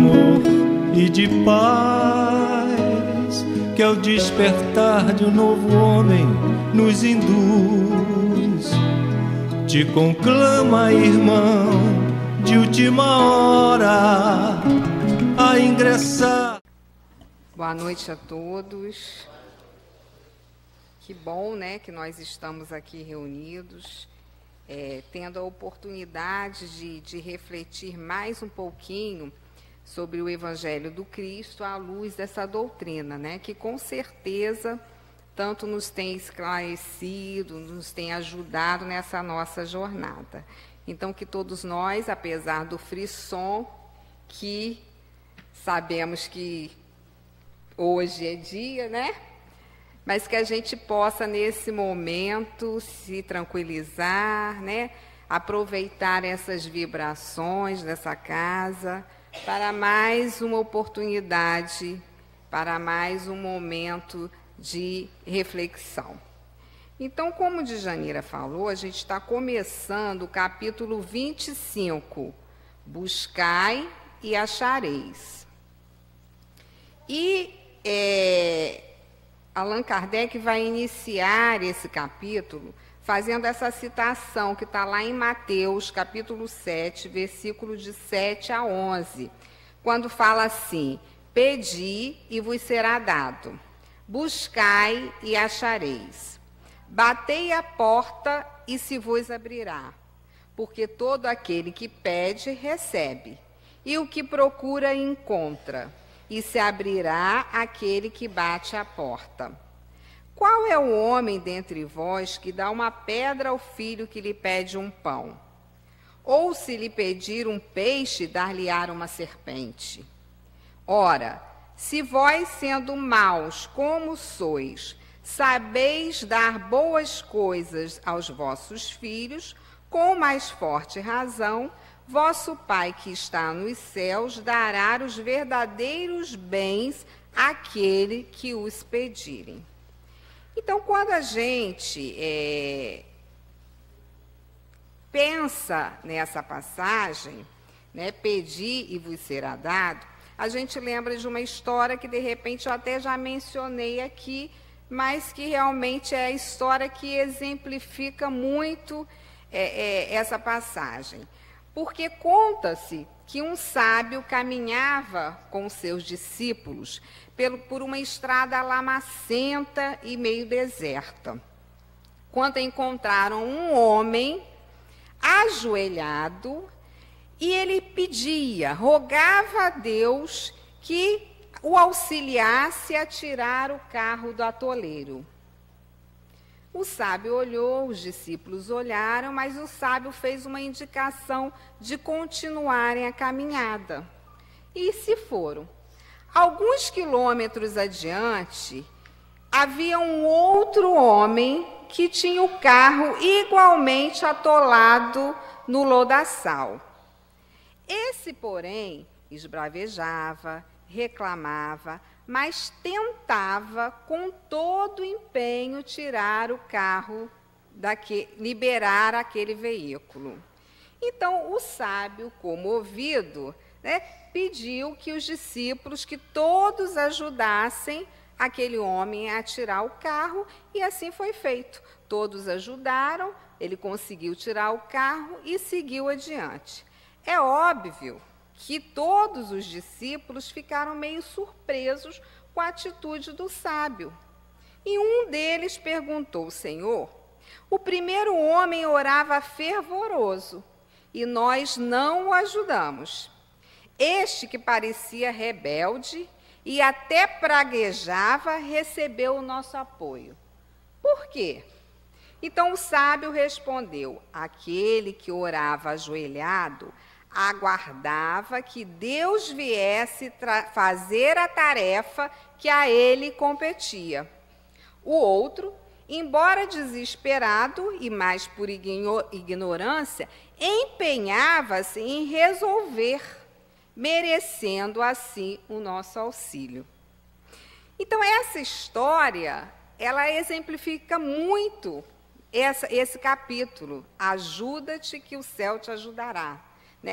amor e de paz, que ao despertar de um novo homem nos induz. Te conclama, irmão, de última hora a ingressar. Boa noite a todos. Que bom, né, que nós estamos aqui reunidos, tendo a oportunidade de refletir mais um pouquinho sobre o Evangelho do Cristo à luz dessa doutrina, né, que com certeza tanto nos tem esclarecido, nos tem ajudado nessa nossa jornada. Então, que todos nós, apesar do frisson, que sabemos que hoje é dia, né? Mas que a gente possa, nesse momento, se tranquilizar, né? Aproveitar essas vibrações dessa casa para mais uma oportunidade, para mais um momento de reflexão. Então, como Djanira falou, a gente está começando o capítulo 25, Buscai e achareis. E Allan Kardec vai iniciar esse capítulo fazendo essa citação que está lá em Mateus, capítulo 7, versículo de 7 a 11, quando fala assim: pedi e vos será dado, buscai e achareis, batei a porta e se vos abrirá, porque todo aquele que pede, recebe, e o que procura, encontra, e se abrirá aquele que bate à porta. Qual é o homem dentre vós que dá uma pedra ao filho que lhe pede um pão? Ou se lhe pedir um peixe, dar-lhe-á uma serpente? Ora, se vós, sendo maus como sois, sabeis dar boas coisas aos vossos filhos, com mais forte razão, vosso Pai que está nos céus dará os verdadeiros bens àquele que os pedirem. Então, quando a gente pensa nessa passagem, né, pedir e vos será dado, a gente lembra de uma história que, de repente, eu até já mencionei aqui, mas que realmente é a história que exemplifica muito essa passagem. Porque conta-se que um sábio caminhava com seus discípulos por uma estrada lamacenta e meio deserta, quando encontraram um homem ajoelhado, e ele pedia, rogava a Deus que o auxiliasse a tirar o carro do atoleiro. O sábio olhou, os discípulos olharam, mas o sábio fez uma indicação de continuarem a caminhada. E se foram. Alguns quilômetros adiante, havia um outro homem que tinha o carro igualmente atolado no lodaçal. Esse, porém, esbravejava, reclamava, mas tentava com todo o empenho tirar o carro, liberar aquele veículo. Então, o sábio, comovido, né, pediu que os discípulos, que todos ajudassem aquele homem a tirar o carro, e assim foi feito. Todos ajudaram, ele conseguiu tirar o carro e seguiu adiante. É óbvio que todos os discípulos ficaram meio surpresos com a atitude do sábio. E um deles perguntou: Senhor, o primeiro homem orava fervoroso e nós não o ajudamos. Este, que parecia rebelde e até praguejava, recebeu o nosso apoio. Por quê? Então o sábio respondeu: aquele que orava ajoelhado aguardava que Deus viesse fazer a tarefa que a ele competia. O outro, embora desesperado e mais por ignorância, empenhava-se em resolver, merecendo assim o nosso auxílio. Então, essa história, ela exemplifica muito esse capítulo. Ajuda-te que o céu te ajudará.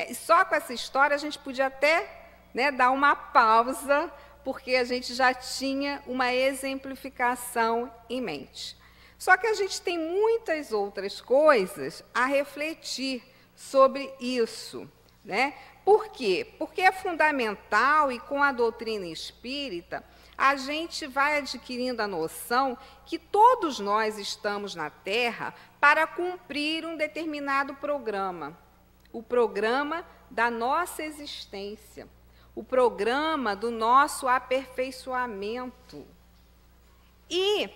E só com essa história a gente podia até né, dar uma pausa, porque a gente já tinha uma exemplificação em mente. Só que a gente tem muitas outras coisas a refletir sobre isso, né? Por quê? Porque é fundamental, e com a doutrina espírita, a gente vai adquirindo a noção que todos nós estamos na Terra para cumprir um determinado programa, o programa da nossa existência, o programa do nosso aperfeiçoamento. E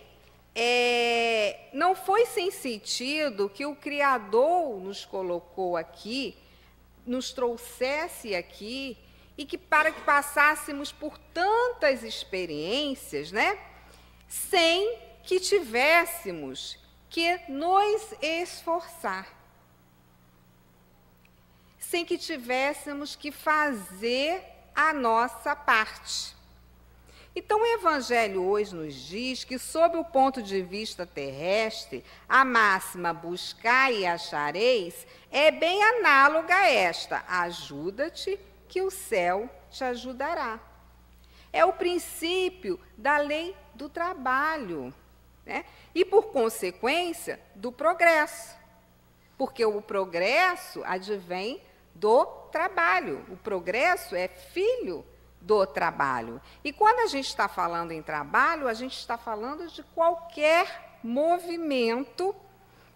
não foi sem sentido que o Criador nos colocou aqui, nos trouxesse aqui, e que para que passássemos por tantas experiências, né, sem que tivéssemos que nos esforçar, sem que tivéssemos que fazer a nossa parte. Então, o Evangelho hoje nos diz que, sob o ponto de vista terrestre, a máxima buscai e achareis é bem análoga a esta: ajuda-te, que o céu te ajudará. É o princípio da lei do trabalho, né? E, por consequência, do progresso. Porque o progresso advém do trabalho. O progresso é filho do trabalho. E quando a gente está falando em trabalho, a gente está falando de qualquer movimento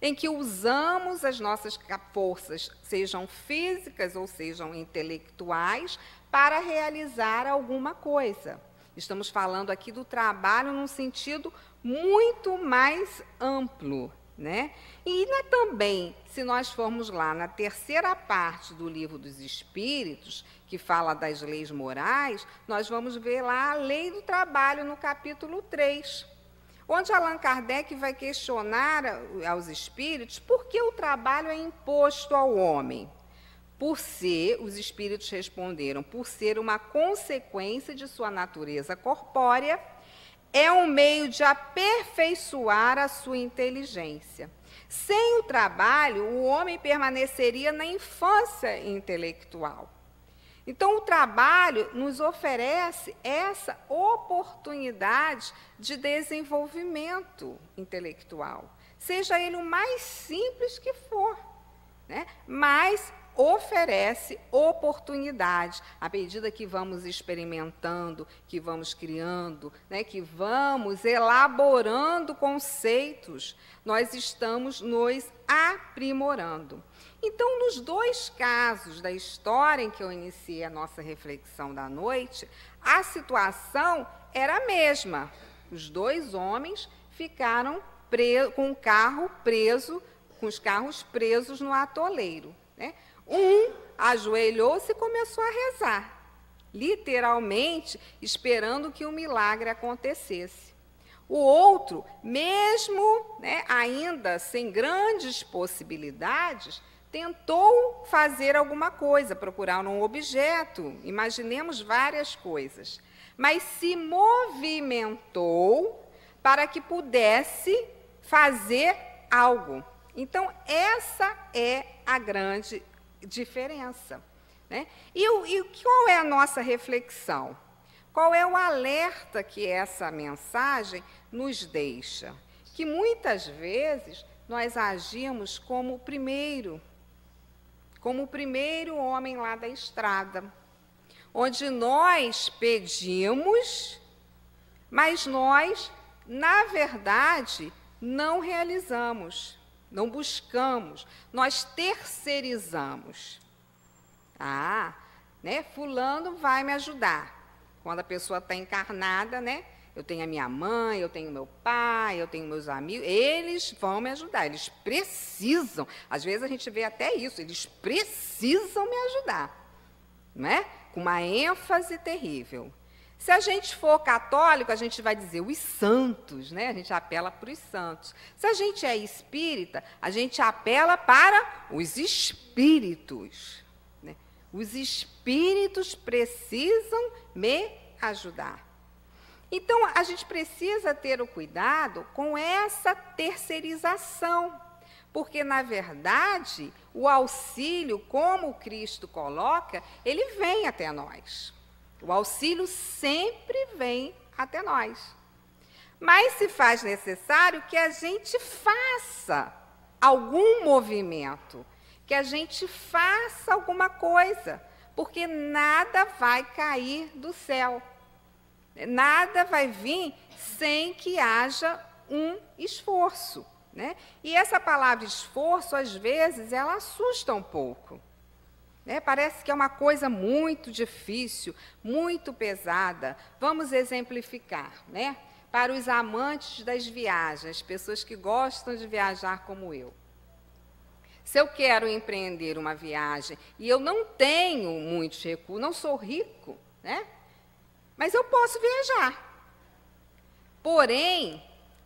em que usamos as nossas forças, sejam físicas ou sejam intelectuais, para realizar alguma coisa. Estamos falando aqui do trabalho num sentido muito mais amplo, né? E também, se nós formos lá na terceira parte do Livro dos Espíritos, que fala das leis morais, nós vamos ver lá a lei do trabalho no capítulo 3, onde Allan Kardec vai questionar aos espíritos por que o trabalho é imposto ao homem. Os espíritos responderam, por ser uma consequência de sua natureza corpórea, é um meio de aperfeiçoar a sua inteligência. Sem o trabalho, o homem permaneceria na infância intelectual. Então, o trabalho nos oferece essa oportunidade de desenvolvimento intelectual, seja ele o mais simples que for, né? Mas oferece oportunidade. À medida que vamos experimentando, que vamos criando, né, que vamos elaborando conceitos, nós estamos nos aprimorando. Então, nos dois casos da história em que eu iniciei a nossa reflexão da noite, a situação era a mesma. Os dois homens ficaram com o carro preso, com os carros presos no atoleiro, né? Um ajoelhou-se e começou a rezar, literalmente esperando que um milagre acontecesse. O outro, mesmo, né, ainda sem grandes possibilidades, tentou fazer alguma coisa, procurar um objeto, imaginemos várias coisas, mas se movimentou para que pudesse fazer algo. Então, essa é a grande diferença, né? E qual é a nossa reflexão? Qual é o alerta que essa mensagem nos deixa? Que muitas vezes nós agimos como o primeiro homem lá da estrada, onde nós pedimos, mas nós, na verdade, não realizamos. Não buscamos, nós terceirizamos. Né? Fulano vai me ajudar. Quando a pessoa está encarnada, né? Eu tenho a minha mãe, eu tenho meu pai, eu tenho meus amigos, eles vão me ajudar, eles precisam. Às vezes a gente vê até isso, eles precisam me ajudar, não é? Com uma ênfase terrível. Se a gente for católico, a gente vai dizer os santos, né? A gente apela para os santos. Se a gente é espírita, a gente apela para os espíritos, né? Os espíritos precisam me ajudar. Então, a gente precisa ter o cuidado com essa terceirização, porque, na verdade, o auxílio, como o Cristo coloca, ele vem até nós. O auxílio sempre vem até nós. Mas se faz necessário que a gente faça algum movimento, que a gente faça alguma coisa, porque nada vai cair do céu. Nada vai vir sem que haja um esforço, né? E essa palavra esforço, às vezes, ela assusta um pouco. Né? Parece que é uma coisa muito difícil, muito pesada. Vamos exemplificar, né? Para os amantes das viagens, pessoas que gostam de viajar como eu. Se eu quero empreender uma viagem e eu não tenho muitos recursos, não sou rico, né? Mas eu posso viajar. Porém,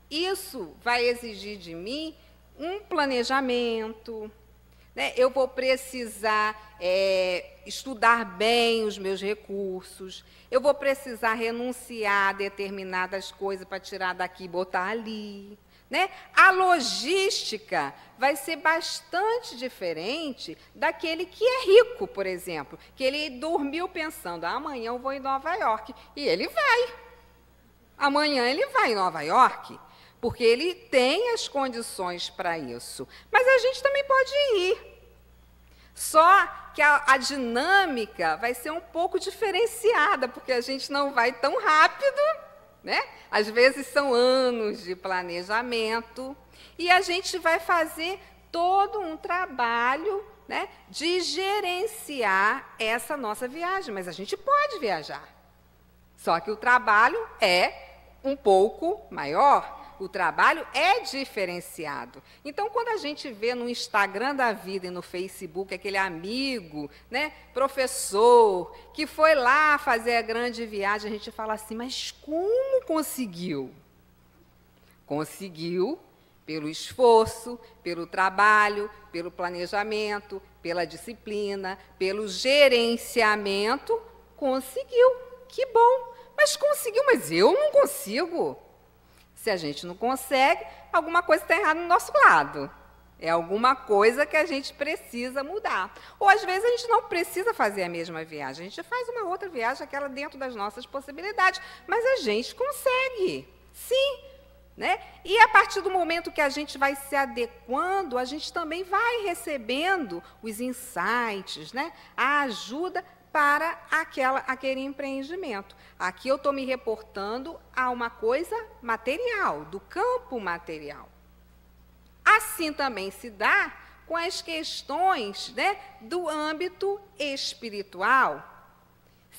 isso vai exigir de mim um planejamento, né? Eu vou precisar estudar bem os meus recursos, eu vou precisar renunciar a determinadas coisas para tirar daqui e botar ali. Né? A logística vai ser bastante diferente daquele que é rico, por exemplo, que ele dormiu pensando, amanhã eu vou em Nova York, e ele vai. Amanhã ele vai em Nova York, porque ele tem as condições para isso. Mas a gente também pode ir. Só que a dinâmica vai ser um pouco diferenciada, porque a gente não vai tão rápido, né? Às vezes são anos de planejamento, e a gente vai fazer todo um trabalho, né, de gerenciar essa nossa viagem. Mas a gente pode viajar. Só que o trabalho é um pouco maior. O trabalho é diferenciado. Então, quando a gente vê no Instagram da vida e no Facebook aquele amigo, né, professor, que foi lá fazer a grande viagem, a gente fala assim, mas como conseguiu? Conseguiu pelo esforço, pelo trabalho, pelo planejamento, pela disciplina, pelo gerenciamento, conseguiu. Que bom! Mas conseguiu, mas eu não consigo. Se a gente não consegue, alguma coisa está errada no nosso lado. É alguma coisa que a gente precisa mudar. Ou, às vezes, a gente não precisa fazer a mesma viagem. A gente faz uma outra viagem, aquela dentro das nossas possibilidades. Mas a gente consegue, sim. Né? E, a partir do momento que a gente vai se adequando, a gente também vai recebendo os insights, né? A ajuda para aquele empreendimento. Aqui eu estou me reportando a uma coisa material, do campo material. Assim também se dá com as questões, né, do âmbito espiritual.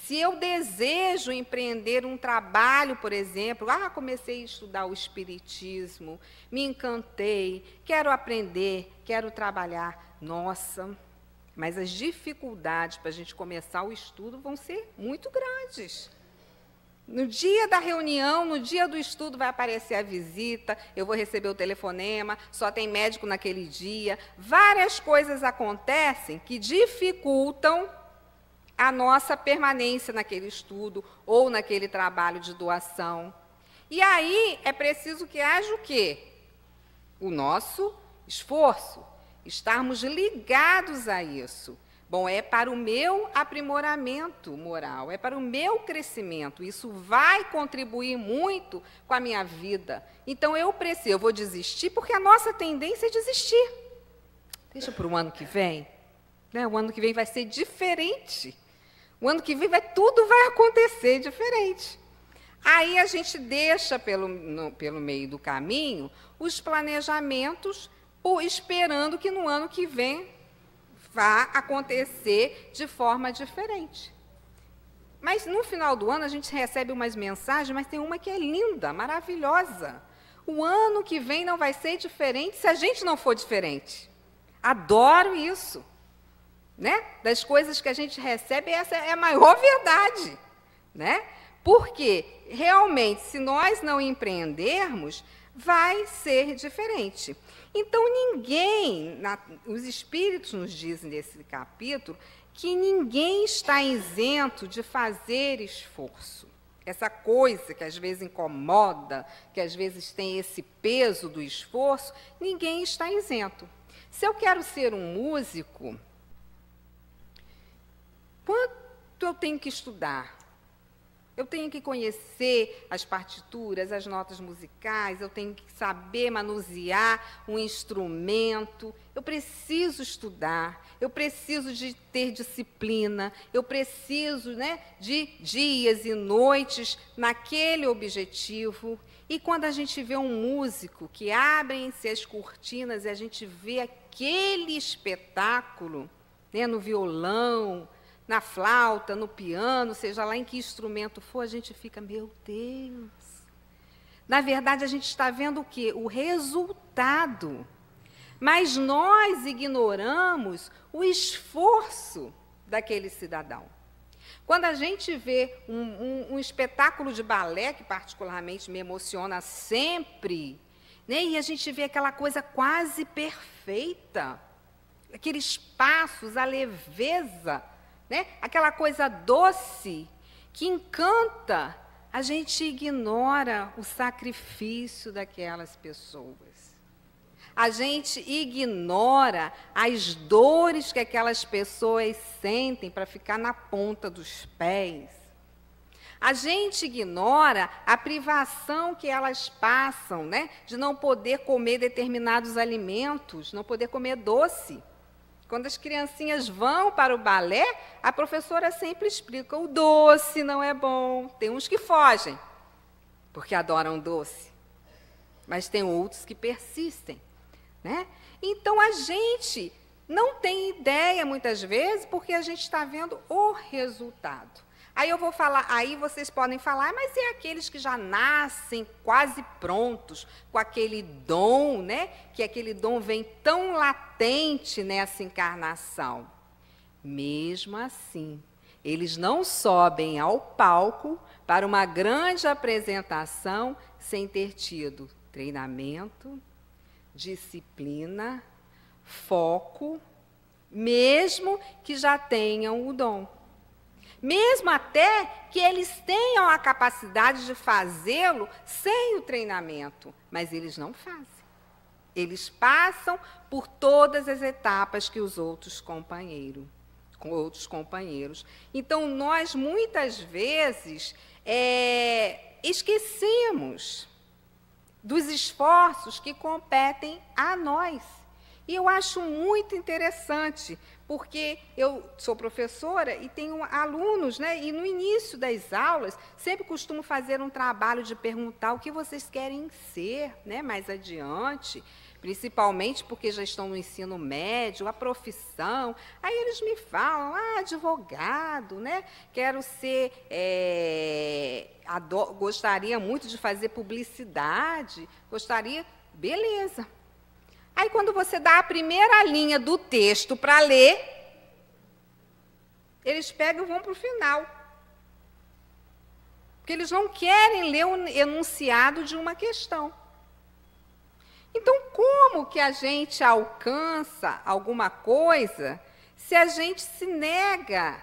Se eu desejo empreender um trabalho, por exemplo, comecei a estudar o espiritismo, me encantei, quero aprender, quero trabalhar, nossa, mas as dificuldades para a gente começar o estudo vão ser muito grandes. No dia da reunião, no dia do estudo, vai aparecer a visita, eu vou receber o telefonema, só tem médico naquele dia. Várias coisas acontecem que dificultam a nossa permanência naquele estudo ou naquele trabalho de doação. E aí é preciso que haja o quê? O nosso esforço. Estarmos ligados a isso. Bom, é para o meu aprimoramento moral, é para o meu crescimento. Isso vai contribuir muito com a minha vida. Então, eu vou desistir, porque a nossa tendência é desistir. Deixa para o ano que vem. Né? O ano que vem vai ser diferente. O ano que vem tudo vai acontecer diferente. Aí a gente deixa pelo meio do caminho os planejamentos, esperando que no ano que vem vá acontecer de forma diferente. Mas no final do ano a gente recebe umas mensagens, mas tem uma que é linda, maravilhosa. O ano que vem não vai ser diferente se a gente não for diferente. Adoro isso. Né? Das coisas que a gente recebe, essa é a maior verdade. Né? Porque, realmente, se nós não empreendermos, vai ser diferente. Então, os espíritos nos dizem nesse capítulo que ninguém está isento de fazer esforço. Essa coisa que às vezes incomoda, que às vezes tem esse peso do esforço, ninguém está isento. Se eu quero ser um músico, quanto eu tenho que estudar? Eu tenho que conhecer as partituras, as notas musicais, eu tenho que saber manusear um instrumento, eu preciso estudar, eu preciso de ter disciplina, eu preciso, né, de dias e noites naquele objetivo. E quando a gente vê um músico que abrem-se as cortinas e a gente vê aquele espetáculo, né, no violão, na flauta, no piano, seja lá em que instrumento for, a gente fica, meu Deus. Na verdade, a gente está vendo o quê? O resultado. Mas nós ignoramos o esforço daquele cidadão. Quando a gente vê um espetáculo de balé, que particularmente me emociona sempre, né, e a gente vê aquela coisa quase perfeita, aqueles passos, a leveza, né? Aquela coisa doce que encanta, a gente ignora o sacrifício daquelas pessoas. A gente ignora as dores que aquelas pessoas sentem para ficar na ponta dos pés. A gente ignora a privação que elas passam, né, de não poder comer determinados alimentos, não poder comer doce. Quando as criancinhas vão para o balé, a professora sempre explica, o doce não é bom. Tem uns que fogem, porque adoram doce, mas tem outros que persistem, né? Então, a gente não tem ideia, muitas vezes, porque a gente está vendo o resultado. Aí eu vou falar, aí vocês podem falar, mas é aqueles que já nascem quase prontos, com aquele dom, né? Que aquele dom vem tão latente nessa encarnação. Mesmo assim, eles não sobem ao palco para uma grande apresentação sem ter tido treinamento, disciplina, foco, mesmo que já tenham o dom. Mesmo até que eles tenham a capacidade de fazê-lo sem o treinamento, mas eles não fazem. Eles passam por todas as etapas que os outros companheiros. Então, nós, muitas vezes, esquecemos dos esforços que competem a nós. E eu acho muito interessante, porque eu sou professora e tenho alunos, né? E no início das aulas, sempre costumo fazer um trabalho de perguntar o que vocês querem ser, né, mais adiante, principalmente porque já estão no ensino médio, a profissão. Aí eles me falam, advogado, né? Quero ser, gostaria muito de fazer publicidade, beleza. Aí, quando você dá a primeira linha do texto para ler, eles pegam e vão para o final. Porque eles não querem ler o enunciado de uma questão. Então, como que a gente alcança alguma coisa se a gente se nega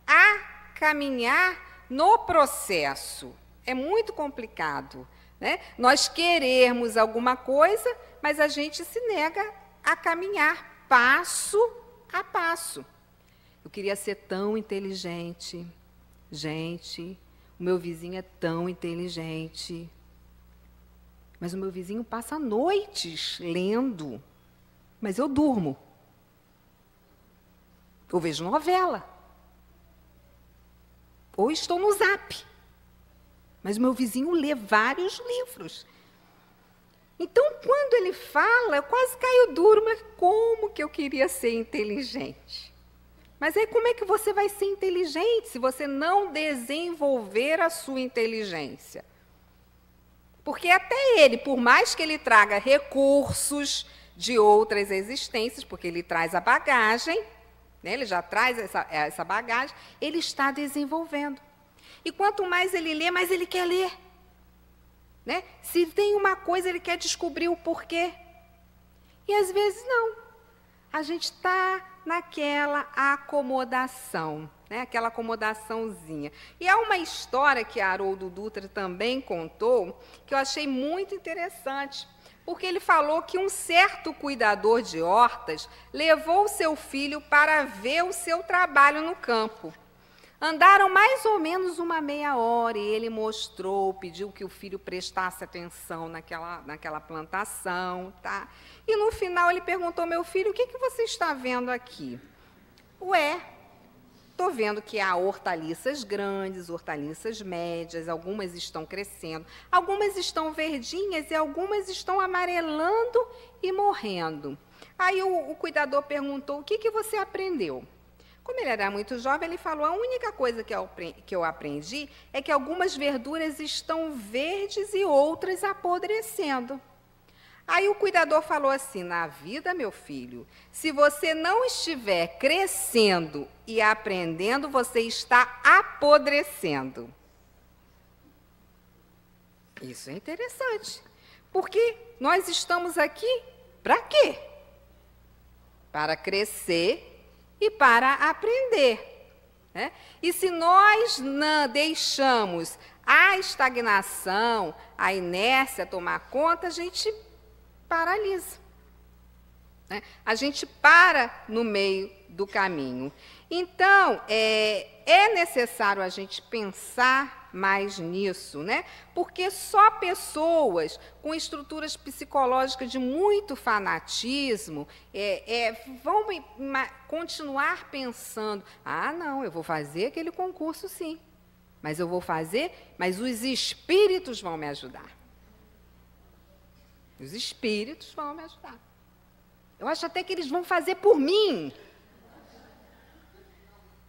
a caminhar no processo? É muito complicado, né? Nós queremos alguma coisa, mas a gente se nega a caminhar passo a passo. Eu queria ser tão inteligente. Gente, o meu vizinho é tão inteligente. Mas o meu vizinho passa noites lendo. Mas eu durmo. Eu vejo novela. Ou estou no Zap. Mas o meu vizinho lê vários livros. Então, quando ele fala, eu quase caio duro, mas como que eu queria ser inteligente? Mas aí como é que você vai ser inteligente se você não desenvolver a sua inteligência? Porque até ele, por mais que ele traga recursos de outras existências, porque ele traz a bagagem, né, ele já traz essa bagagem, ele está desenvolvendo. E quanto mais ele lê, mais ele quer ler. Né? Se tem uma coisa, ele quer descobrir o porquê. E às vezes não. A gente está naquela acomodação, né? Aquela acomodaçãozinha. E há uma história que Haroldo Dutra também contou, que eu achei muito interessante, porque ele falou que um certo cuidador de hortas levou o seu filho para ver o seu trabalho no campo. Andaram mais ou menos uma meia hora e ele mostrou, pediu que o filho prestasse atenção naquela plantação, tá? E no final ele perguntou, meu filho, o que você está vendo aqui? Ué, estou vendo que há hortaliças grandes, hortaliças médias, algumas estão crescendo, algumas estão verdinhas e algumas estão amarelando e morrendo. Aí o cuidador perguntou, o que você aprendeu? Como ele era muito jovem, ele falou, a única coisa que eu aprendi é que algumas verduras estão verdes e outras apodrecendo. Aí o cuidador falou assim, na vida, meu filho, se você não estiver crescendo e aprendendo, você está apodrecendo. Isso é interessante, porque nós estamos aqui para quê? Para crescer e para aprender, né? E se nós não deixamos a estagnação, a inércia tomar conta, a gente paralisa, né? A gente para no meio do caminho. Então, é necessário a gente pensar mais nisso, né? Porque só pessoas com estruturas psicológicas de muito fanatismo vão continuar pensando, não, eu vou fazer aquele concurso sim, mas eu vou fazer, mas os espíritos vão me ajudar. Os espíritos vão me ajudar. Eu acho até que eles vão fazer por mim.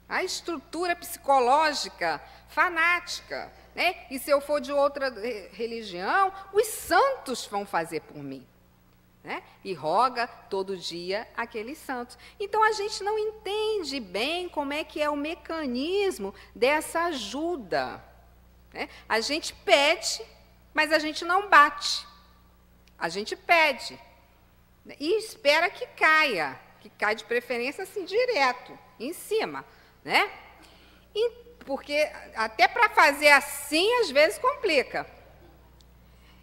A estrutura psicológica fanática, né? E se eu for de outra religião, os santos vão fazer por mim, né? E roga todo dia aqueles santos. Então, a gente não entende bem como é que é o mecanismo dessa ajuda, né? A gente pede, mas a gente não bate. A gente pede e espera que caia de preferência assim direto, em cima, né? Porque até para fazer assim, às vezes complica.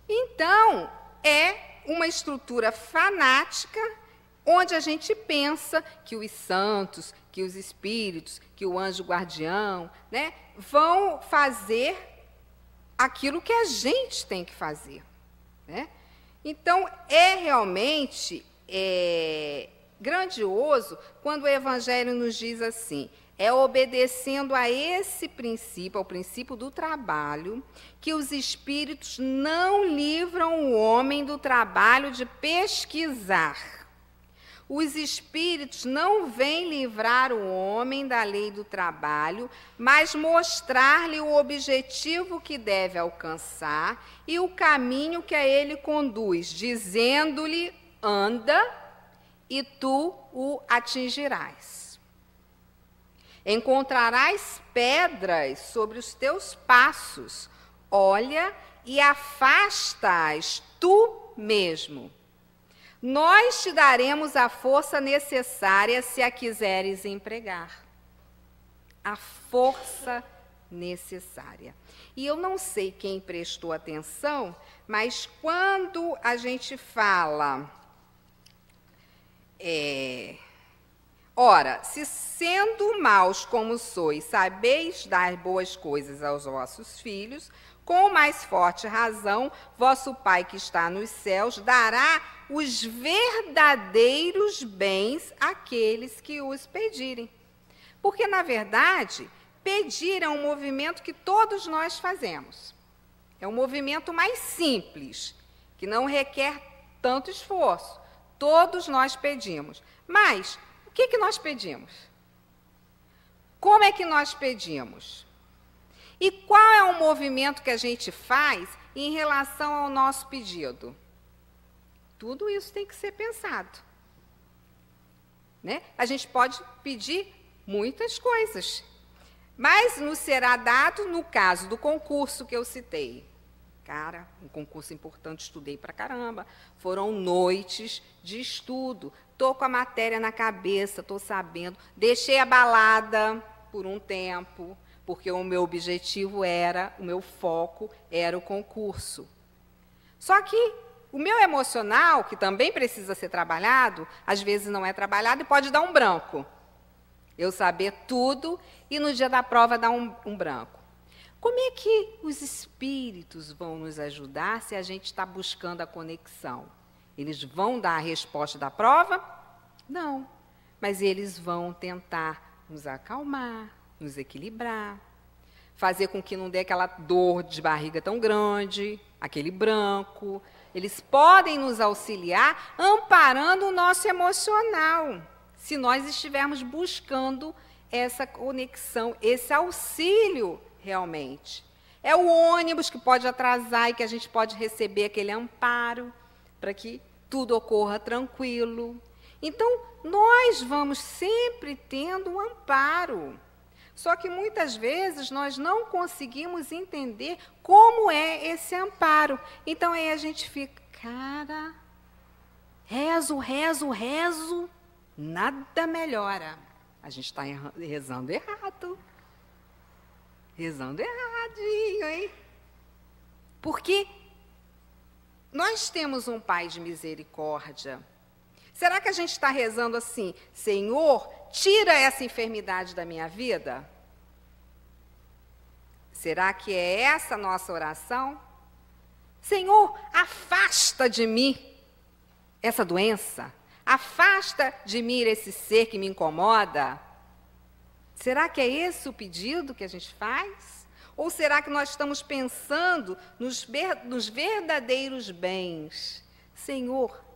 Então, é uma estrutura fanática, onde a gente pensa que os santos, que os espíritos, que o anjo guardião, né, vão fazer aquilo que a gente tem que fazer, né? Então, é realmente grandioso quando o Evangelho nos diz assim, é obedecendo a esse princípio, ao princípio do trabalho, que os espíritos não livram o homem do trabalho de pesquisar. Os espíritos não vêm livrar o homem da lei do trabalho, mas mostrar-lhe o objetivo que deve alcançar e o caminho que a ele conduz, dizendo-lhe, anda, e tu o atingirás. Encontrarás pedras sobre os teus passos, olha e afasta-as tu mesmo. Nós te daremos a força necessária se a quiseres empregar. A força necessária. E eu não sei quem prestou atenção, mas quando a gente fala... Ora, se sendo maus como sois, sabeis dar boas coisas aos vossos filhos, com mais forte razão, vosso Pai que está nos céus dará os verdadeiros bens àqueles que os pedirem. Porque, na verdade, pedir é um movimento que todos nós fazemos. É um movimento mais simples, que não requer tanto esforço. Todos nós pedimos. Mas, o que nós pedimos? Como é que nós pedimos? E qual é o movimento que a gente faz em relação ao nosso pedido? Tudo isso tem que ser pensado, né? A gente pode pedir muitas coisas, mas nos será dado no caso do concurso que eu citei. Cara, um concurso importante, estudei pra caramba. Foram noites de estudo. Estou com a matéria na cabeça, estou sabendo. Deixei a balada por um tempo, porque o meu objetivo o meu foco era o concurso. Só que o meu emocional, que também precisa ser trabalhado, às vezes não é trabalhado e pode dar um branco. Eu saber tudo e no dia da prova dar um branco. Como é que os espíritos vão nos ajudar se a gente está buscando a conexão? Eles vão dar a resposta da prova? Não. Mas eles vão tentar nos acalmar, nos equilibrar, fazer com que não dê aquela dor de barriga tão grande, aquele branco. Eles podem nos auxiliar amparando o nosso emocional, se nós estivermos buscando essa conexão, esse auxílio realmente. É o ônibus que pode atrasar e que a gente pode receber aquele amparo para que tudo ocorra tranquilo. Então, nós vamos sempre tendo um amparo. Só que muitas vezes nós não conseguimos entender como é esse amparo. Então aí a gente fica, cara, rezo, nada melhora. A gente está rezando errado. Rezando erradinho, hein? Porque nós temos um Pai de misericórdia. Será que a gente está rezando assim, Senhor, tira essa enfermidade da minha vida? Será que é essa a nossa oração? Senhor, afasta de mim essa doença. Afasta de mim esse ser que me incomoda. Será que é esse o pedido que a gente faz? Ou será que nós estamos pensando nos verdadeiros bens? Senhor,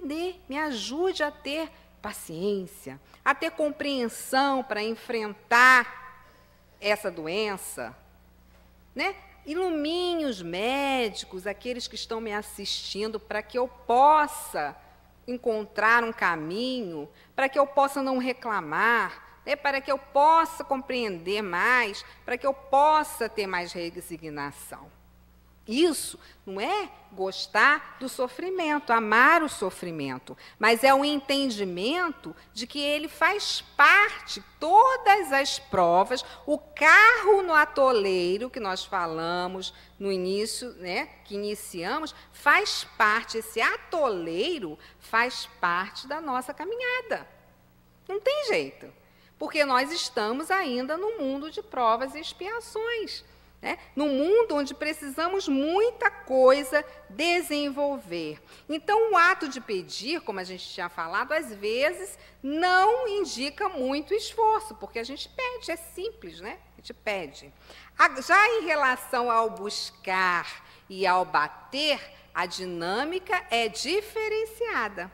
me ajude a ter paciência, a ter compreensão para enfrentar essa doença, né? Ilumine os médicos, aqueles que estão me assistindo, para que eu possa encontrar um caminho, para que eu possa não reclamar, para que eu possa compreender mais, para que eu possa ter mais resignação. Isso não é gostar do sofrimento, amar o sofrimento, mas é o entendimento de que ele faz parte, todas as provas, o carro no atoleiro que nós falamos no início, né, que iniciamos, faz parte, esse atoleiro faz parte da nossa caminhada. Não tem jeito, porque nós estamos ainda no mundo de provas e expiações. Né? No mundo onde precisamos muita coisa desenvolver. Então, o ato de pedir, como a gente tinha falado, às vezes não indica muito esforço, porque a gente pede, é simples, né? A gente pede. Já em relação ao buscar e ao bater, a dinâmica é diferenciada,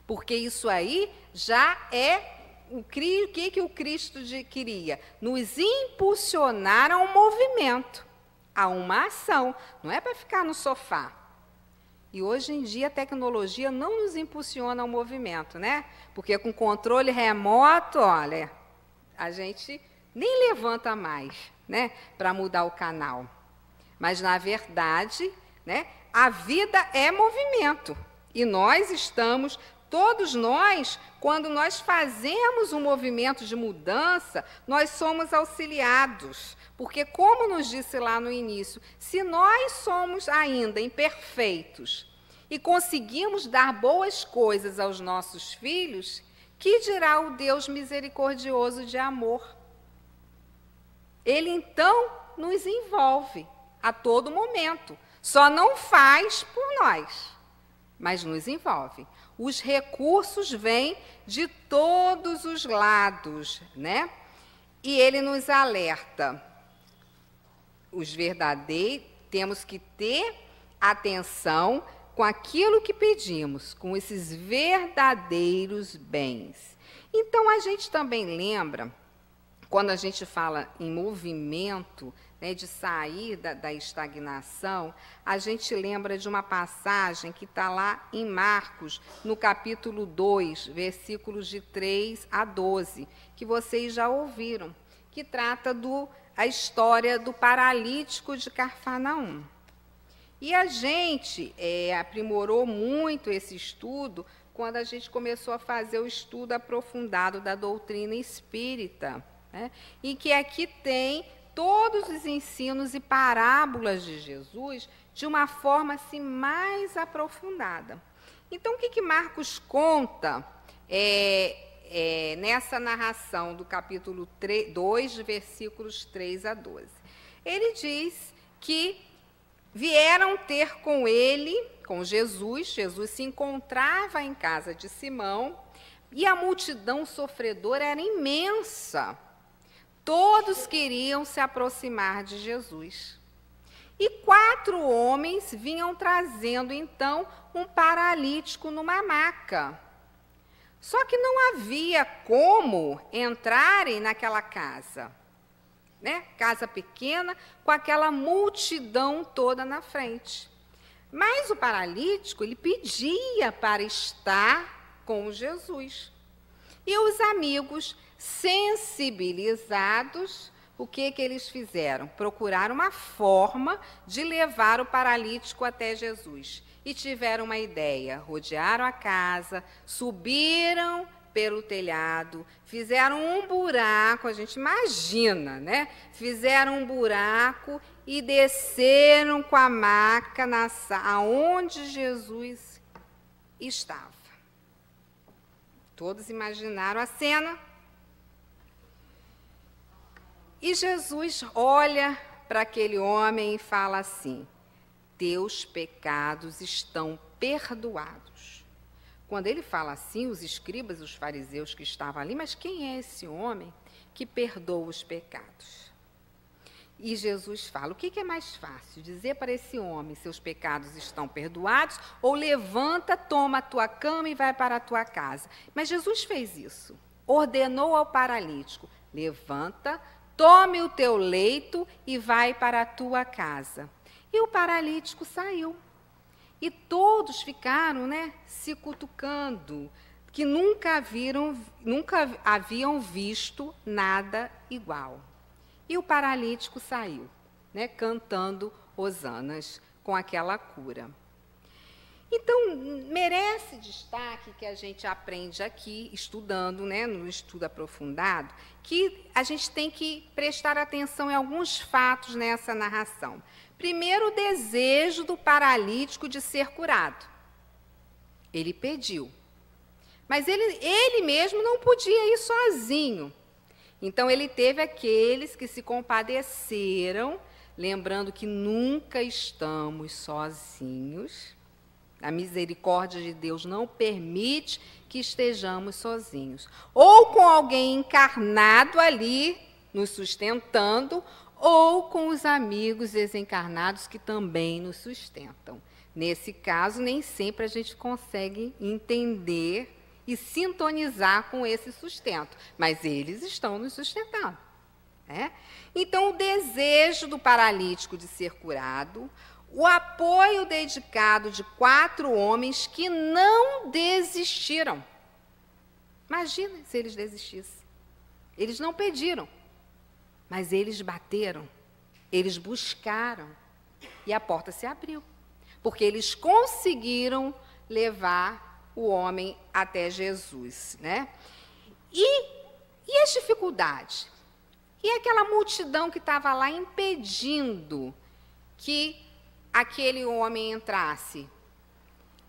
porque isso aí já é o que o Cristo queria? Nos impulsionar a um movimento, a uma ação. Não é para ficar no sofá. E hoje em dia a tecnologia não nos impulsiona ao movimento, né? Porque com controle remoto, olha, a gente nem levanta mais, né? Para mudar o canal. Mas, na verdade, né, a vida é movimento. E nós estamos... Todos nós, quando nós fazemos um movimento de mudança, nós somos auxiliados. Porque, como nos disse lá no início, se nós somos ainda imperfeitos e conseguimos dar boas coisas aos nossos filhos, que dirá o Deus misericordioso de amor? Ele, então, nos envolve a todo momento. Só não faz por nós, mas nos envolve. Os recursos vêm de todos os lados, né? E ele nos alerta. Os verdadeiros, temos que ter atenção com aquilo que pedimos, com esses verdadeiros bens. Então, a gente também lembra, quando a gente fala em movimento, né, de sair da estagnação, a gente lembra de uma passagem que está lá em Marcos, no capítulo 2, versículos de 3 a 12, que vocês já ouviram, que trata a história do paralítico de Cafarnaum. E a gente aprimorou muito esse estudo quando a gente começou a fazer o estudo aprofundado da doutrina espírita, né, e que aqui tem todos os ensinos e parábolas de Jesus de uma forma assim, mais aprofundada. Então, o que Marcos conta nessa narração do capítulo 2, versículos 3 a 12. Ele diz que vieram ter com ele, com Jesus. Jesus se encontrava em casa de Simão e a multidão sofredora era imensa. Todos queriam se aproximar de Jesus. E 4 homens vinham trazendo, então, um paralítico numa maca. Só que não havia como entrarem naquela casa, né? Casa pequena, com aquela multidão toda na frente. Mas o paralítico, ele pedia para estar com Jesus. E os amigos, sensibilizados, o que eles fizeram? Procuraram uma forma de levar o paralítico até Jesus. E tiveram uma ideia, rodearam a casa, subiram pelo telhado, fizeram um buraco, a gente imagina, né? Fizeram um buraco e desceram com a maca aonde Jesus estava. Todos imaginaram a cena. E Jesus olha para aquele homem e fala assim: teus pecados estão perdoados. Quando ele fala assim, os escribas e os fariseus que estavam ali, mas quem é esse homem que perdoa os pecados? E Jesus fala, o que é mais fácil? Dizer para esse homem, seus pecados estão perdoados, ou levanta, toma a tua cama e vai para a tua casa? Mas Jesus fez isso, ordenou ao paralítico, levanta, tome o teu leito e vai para a tua casa. E o paralítico saiu. E todos ficaram, né, se cutucando, que nunca haviam visto nada igual. E o paralítico saiu, né, cantando hosanas com aquela cura. Então, merece destaque que a gente aprende aqui, estudando, né, no estudo aprofundado, que a gente tem que prestar atenção em alguns fatos nessa narração. Primeiro, o desejo do paralítico de ser curado. Ele pediu. Mas ele mesmo não podia ir sozinho. Então, ele teve aqueles que se compadeceram, lembrando que nunca estamos sozinhos. A misericórdia de Deus não permite que estejamos sozinhos. Ou com alguém encarnado ali, nos sustentando, ou com os amigos desencarnados que também nos sustentam. Nesse caso, nem sempre a gente consegue entender e sintonizar com esse sustento, mas eles estão nos sustentando. Né? Então, o desejo do paralítico de ser curado, o apoio dedicado de 4 homens que não desistiram. Imagina se eles desistissem. Eles não pediram, mas eles bateram, eles buscaram e a porta se abriu, porque eles conseguiram levar o homem até Jesus, né? E as dificuldades? E aquela multidão que estava lá impedindo que aquele homem entrasse?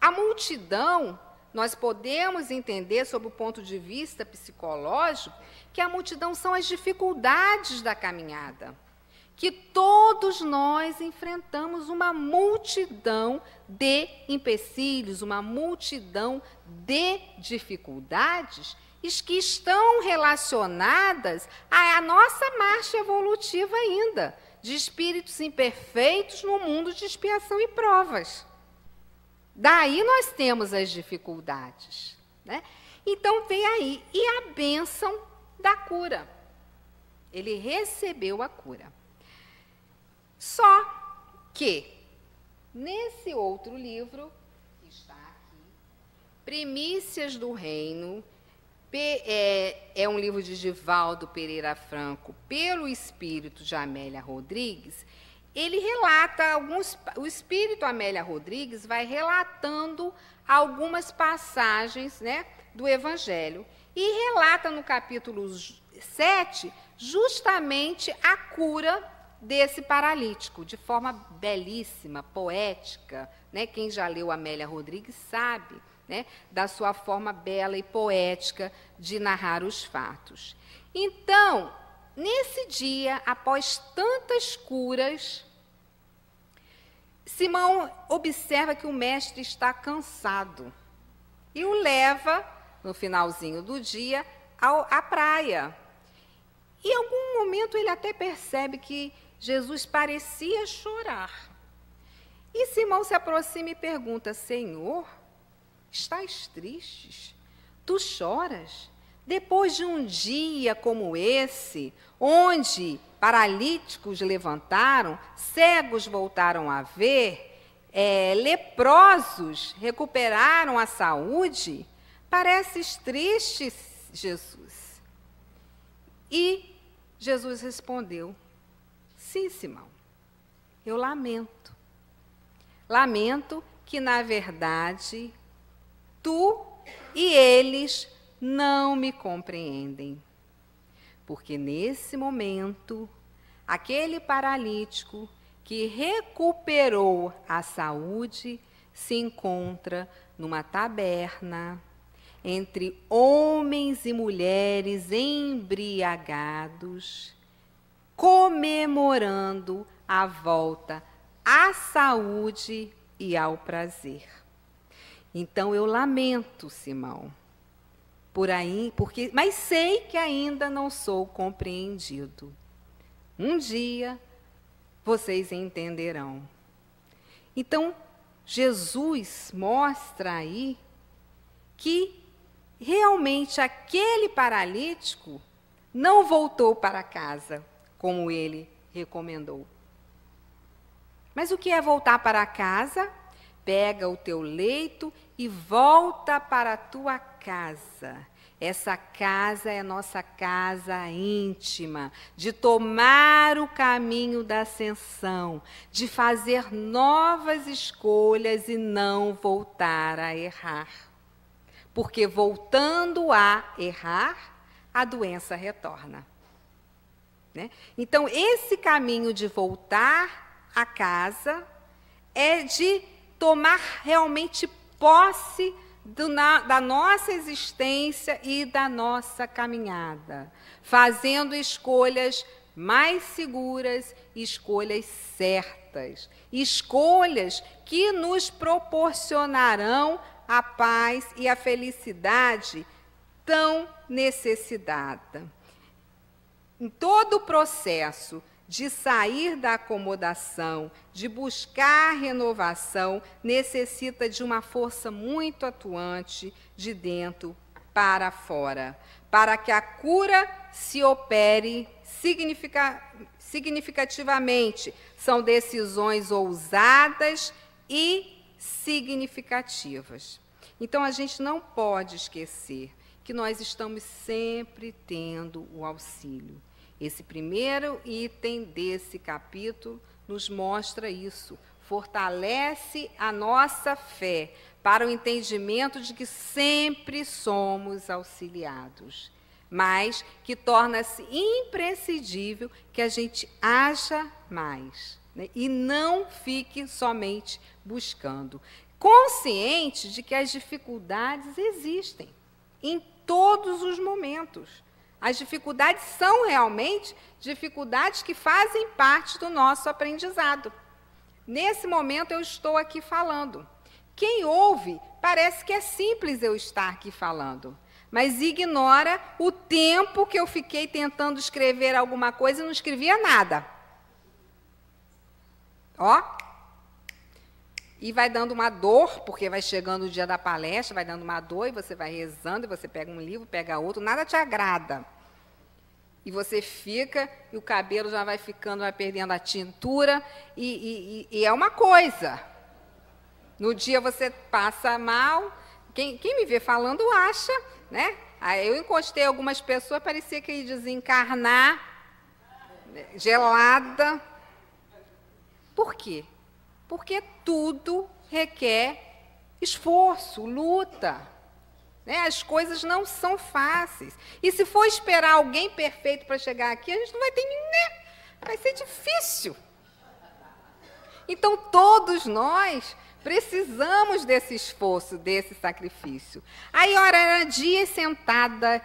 A multidão, nós podemos entender, sob o ponto de vista psicológico, que a multidão são as dificuldades da caminhada. Que todos nós enfrentamos uma multidão de empecilhos, uma multidão de dificuldades que estão relacionadas à nossa marcha evolutiva ainda, de espíritos imperfeitos no mundo de expiação e provas. Daí nós temos as dificuldades, né? Então vem aí, e a bênção da cura. Ele recebeu a cura. Só que, nesse outro livro, que está aqui, Primícias do Reino, é um livro de Givaldo Pereira Franco, pelo espírito de Amélia Rodrigues, ele relata o espírito Amélia Rodrigues vai relatando algumas passagens, né, do Evangelho, e relata no capítulo 7 justamente a cura desse paralítico, de forma belíssima, poética, né? Quem já leu Amélia Rodrigues sabe, né, da sua forma bela e poética de narrar os fatos. Então, nesse dia, após tantas curas, Simão observa que o mestre está cansado e o leva, no finalzinho do dia, à praia. E em algum momento ele até percebe que Jesus parecia chorar. E Simão se aproxima e pergunta: Senhor, estás triste? Tu choras? Depois de um dia como esse, onde paralíticos levantaram, cegos voltaram a ver, leprosos recuperaram a saúde, pareces triste, Jesus? E Jesus respondeu: sim, Simão, eu lamento. Lamento que, na verdade, tu e eles não me compreendem. Porque nesse momento, aquele paralítico que recuperou a saúde se encontra numa taberna entre homens e mulheres embriagados, comemorando a volta à saúde e ao prazer. Então eu lamento, Simão, mas sei que ainda não sou compreendido. Um dia vocês entenderão. Então, Jesus mostra aí que realmente aquele paralítico não voltou para casa, como ele recomendou. Mas o que é voltar para casa? Pega o teu leito e volta para a tua casa. Essa casa é a nossa casa íntima, de tomar o caminho da ascensão, de fazer novas escolhas e não voltar a errar. Porque voltando a errar, a doença retorna. Né? Então, esse caminho de voltar a casa é de tomar realmente posse da nossa existência e da nossa caminhada, fazendo escolhas mais seguras, escolhas certas, escolhas que nos proporcionarão a paz e a felicidade tão necessitada. Em todo o processo de sair da acomodação, de buscar renovação, necessita de uma força muito atuante de dentro para fora, para que a cura se opere significativamente. São decisões ousadas e significativas. Então, a gente não pode esquecer que nós estamos sempre tendo o auxílio. Esse primeiro item desse capítulo nos mostra isso, fortalece a nossa fé para o entendimento de que sempre somos auxiliados, mas que torna-se imprescindível que a gente haja mais, né, e não fique somente buscando, consciente de que as dificuldades existem em todos os momentos. As dificuldades são realmente dificuldades que fazem parte do nosso aprendizado. Nesse momento eu estou aqui falando. Quem ouve, parece que é simples eu estar aqui falando, mas ignora o tempo que eu fiquei tentando escrever alguma coisa e não escrevia nada. Ó. E vai dando uma dor, porque vai chegando o dia da palestra, vai dando uma dor, e você vai rezando, e você pega um livro, pega outro, nada te agrada. E você fica, e o cabelo já vai ficando, vai perdendo a tintura, e é uma coisa. No dia você passa mal, quem me vê falando acha, né? Aí eu encostei algumas pessoas, parecia que ia desencarnar, gelada. Por quê? Porque tudo requer esforço, luta. Né? As coisas não são fáceis. E se for esperar alguém perfeito para chegar aqui, a gente não vai ter ninguém. Vai ser difícil. Então, todos nós Precisamos desse esforço, desse sacrifício. Aí, ora, era dia sentada,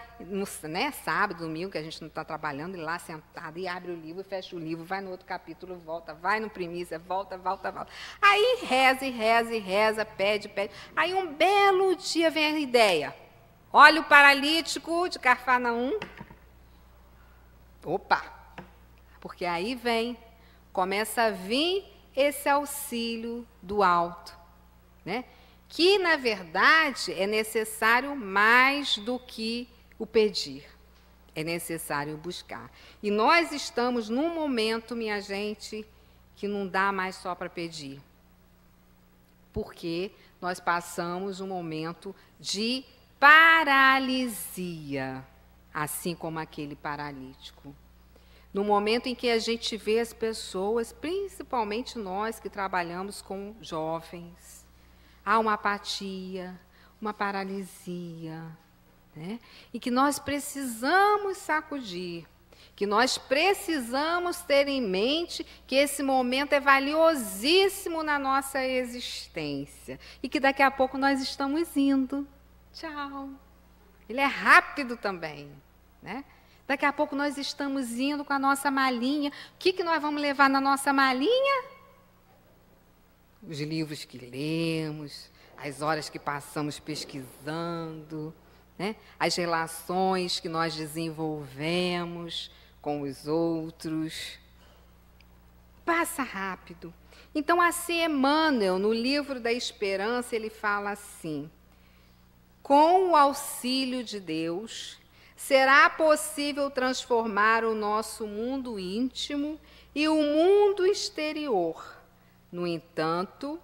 né, sábado, domingo, que a gente não está trabalhando, e lá sentada, e abre o livro, fecha o livro, vai no outro capítulo, volta, vai no primícia, volta. Aí reza, pede. Aí um belo dia vem a ideia. Olha o paralítico de Cafarnaum. Opa! Porque aí começa a vir esse auxílio do alto, né? Que, na verdade, é necessário mais do que o pedir. É necessário buscar. E nós estamos num momento, minha gente, que não dá mais só para pedir. Porque nós passamos um momento de paralisia, assim como aquele paralítico. No momento em que a gente vê as pessoas, principalmente nós que trabalhamos com jovens, há uma apatia, uma paralisia, né? E que nós precisamos sacudir, que nós precisamos ter em mente que esse momento é valiosíssimo na nossa existência e que daqui a pouco nós estamos indo. Tchau. Ele é rápido também, né? Daqui a pouco nós estamos indo com a nossa malinha. O que nós vamos levar na nossa malinha? Os livros que lemos, as horas que passamos pesquisando, né? As relações que nós desenvolvemos com os outros. Passa rápido. Então, assim, Emmanuel, no livro da Esperança, ele fala assim: com o auxílio de Deus, será possível transformar o nosso mundo íntimo e o mundo exterior. No entanto,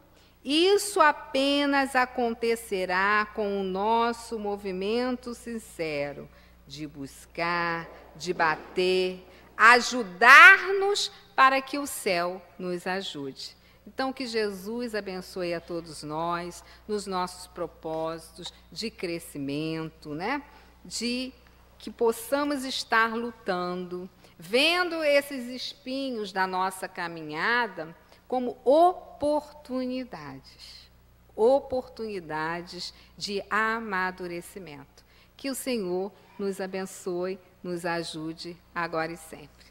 isso apenas acontecerá com o nosso movimento sincero de buscar, de bater, ajudar-nos para que o céu nos ajude. Então, que Jesus abençoe a todos nós, nos nossos propósitos de crescimento, né? De que possamos estar lutando, vendo esses espinhos da nossa caminhada como oportunidades de amadurecimento. Que o Senhor nos abençoe, nos ajude agora e sempre.